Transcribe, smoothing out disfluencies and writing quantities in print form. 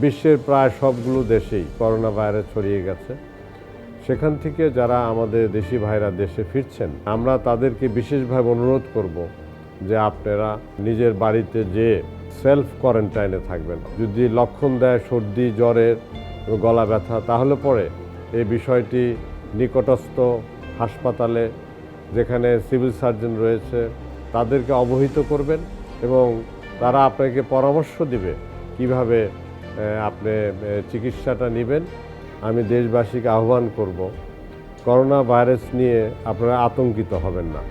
বিশ্বের প্রায় সবগুলো দেশেই করোনা ভাইরাস ছড়িয়ে গেছে। সেখান থেকে যারা আমাদের দেশি ভাইরা দেশে ফিরছেন, আমরা তাদেরকে বিশেষভাবে অনুরোধ করব যে আপনারা নিজের বাড়িতে যেয়ে সেলফ কোয়ারেন্টাইনে থাকবেন। যদি লক্ষণ দেয় সর্দি, জ্বরের, গলা ব্যথা, তাহলে পরে এই বিষয়টি নিকটস্থ হাসপাতালে, যেখানে সিভিল সার্জন রয়েছে, তাদেরকে অবহিত করবেন এবং তারা আপনাকে পরামর্শ দিবে কিভাবে আপনি চিকিৎসাটা নেবেন। আমি দেশবাসীকে আহ্বান করব, করোনা ভাইরাস নিয়ে আপনারা আতঙ্কিত হবেন না।